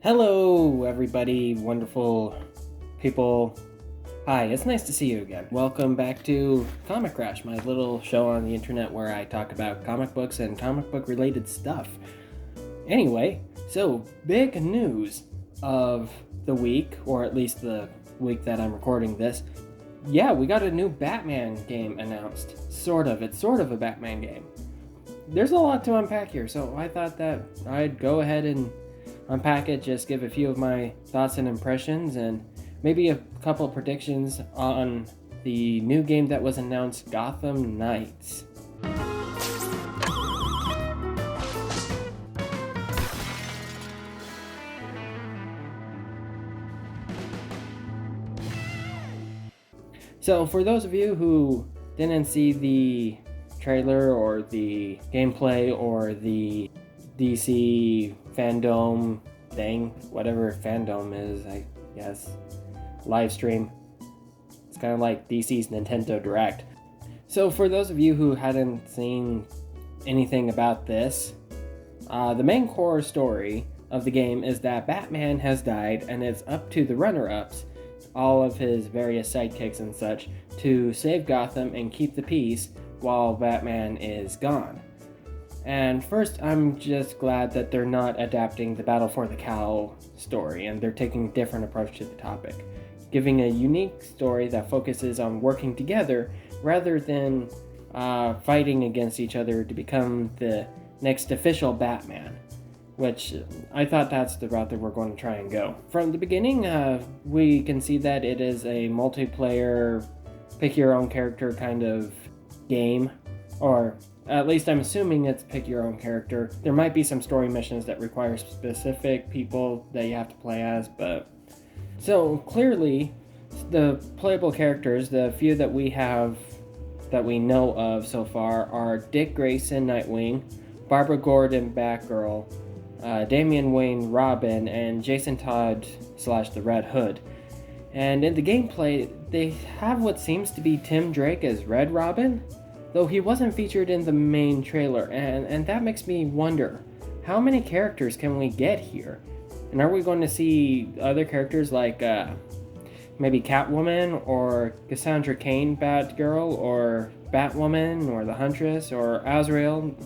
Hello, everybody, wonderful people. Hi, it's nice to see you again. Welcome back to Comic Crash, my little show on the internet where I talk about comic books and comic book related stuff. Anyway, so big news of the week, or at least the week that I'm recording this. Yeah, we got a new Batman game announced. It's sort of a Batman game. There's a lot to unpack here, so I thought that I'd go ahead and unpack it, just give a few of my thoughts and impressions, and maybe a couple of predictions on the new game that was announced, Gotham Knights. So for those of you who didn't see the trailer or the gameplay or the DC Fandome thing, whatever Fandome is, I guess, live stream. It's kind of like DC's Nintendo Direct. So for those of you who hadn't seen anything about this, the main core story of the game is that Batman has died and it's up to the runner-ups, all of his various sidekicks and such, to save Gotham and keep the peace while Batman is gone. And first, I'm just glad that they're not adapting the Battle for the Cowl story, and they're taking a different approach to the topic, giving a unique story that focuses on working together rather than fighting against each other to become the next official Batman, which I thought that's the route that we're going to try and go. From the beginning, we can see that it is a multiplayer, pick-your-own-character kind of game, or at least I'm assuming it's pick your own character. There might be some story missions that require specific people that you have to play as, but... So, clearly, the playable characters, the few that we have, that we know of so far, are Dick Grayson, Nightwing, Barbara Gordon, Batgirl, Damian Wayne, Robin, and Jason Todd / the Red Hood. And in the gameplay, they have what seems to be Tim Drake as Red Robin, though he wasn't featured in the main trailer, and that makes me wonder, how many characters can we get here? And are we going to see other characters like maybe Catwoman, or Cassandra Cain Batgirl, or Batwoman, or the Huntress, or Azrael?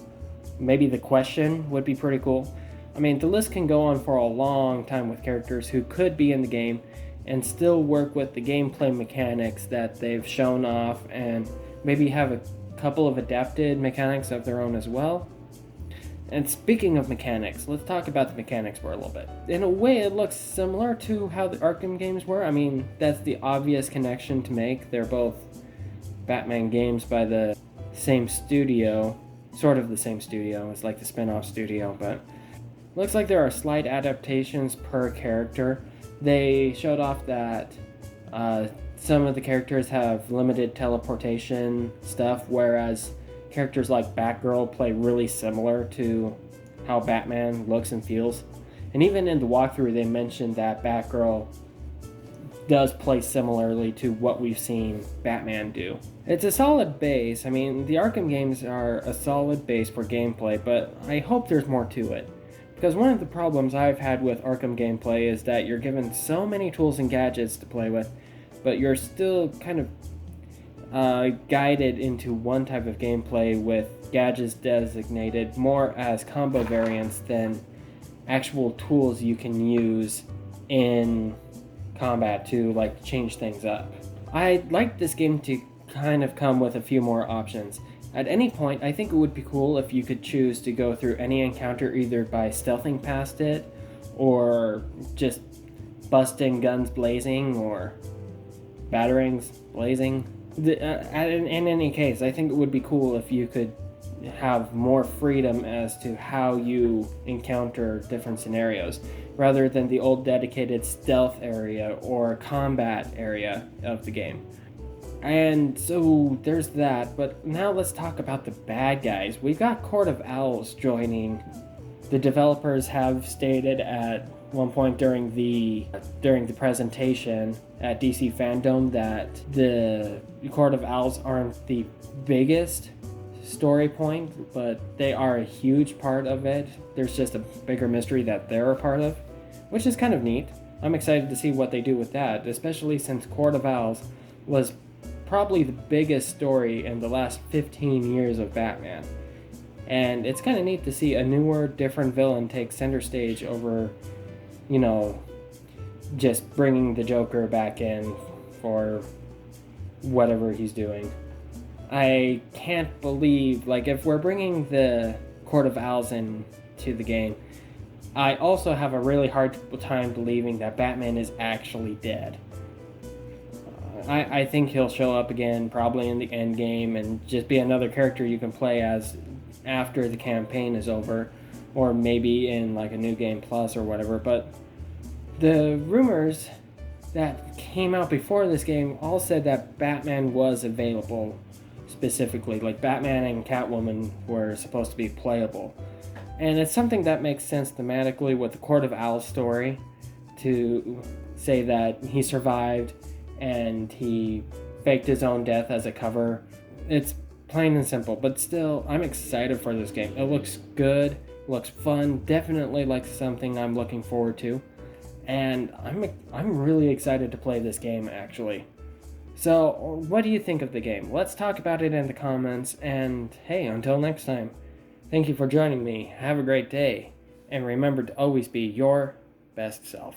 Maybe the Question would be pretty cool. I mean, the list can go on for a long time with characters who could be in the game and still work with the gameplay mechanics that they've shown off, and maybe have a couple of adapted mechanics of their own as well. And speaking of mechanics, let's talk about the mechanics for a little bit. In a way, it looks similar to how the Arkham games were. I mean, that's the obvious connection to make. They're both Batman games by the same studio, sort of the same studio. It's like the spin-off studio, but looks like there are slight adaptations per character. They showed off that some of the characters have limited teleportation stuff, whereas characters like Batgirl play really similar to how Batman looks and feels. And even in the walkthrough, they mentioned that Batgirl does play similarly to what we've seen Batman do. It's a solid base. I mean, the Arkham games are a solid base for gameplay, but I hope there's more to it. Because one of the problems I've had with Arkham gameplay is that you're given so many tools and gadgets to play with, but you're still kind of guided into one type of gameplay with gadgets designated more as combo variants than actual tools you can use in combat to like change things up. I'd like this game to kind of come with a few more options. At any point, I think it would be cool if you could choose to go through any encounter either by stealthing past it, or just busting guns blazing, or batterings blazing. In any case, I think it would be cool if you could have more freedom as to how you encounter different scenarios, rather than the old dedicated stealth area or combat area of the game. And so there's that, but now let's talk about the bad guys. We've got Court of Owls joining. The developers have stated at one point during the presentation at DC Fandome that the Court of Owls aren't the biggest story point, but they are a huge part of it. There's just a bigger mystery that they're a part of. which is kind of neat. I'm excited to see what they do with that, especially since Court of Owls was probably the biggest story in the last 15 years of Batman. And it's kind of neat to see a newer, different villain take center stage over, you know, just bringing the Joker back in for whatever he's doing. I can't believe, like, if we're bringing the Court of Owls in to the game, I also have a really hard time believing that Batman is actually dead. I think he'll show up again, probably in the end game, and just be another character you can play as after the campaign is over, or maybe in like a New Game Plus or whatever. But the rumors that came out before this game all said that Batman was available specifically, like Batman and Catwoman were supposed to be playable. And it's something that makes sense thematically with the Court of Owls story, to say that he survived and he faked his own death as a cover. It's plain and simple, but still, I'm excited for this game. It looks good, looks fun, definitely like something I'm looking forward to, and I'm really excited to play this game, actually. So, what do you think of the game? Let's talk about it in the comments, and hey, until next time, thank you for joining me. Have a great day, and remember to always be your best self.